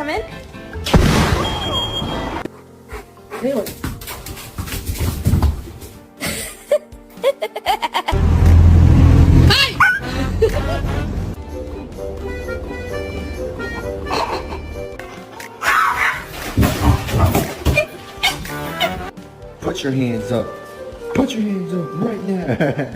come in? Really? Put your hands up. Put your hands up right now.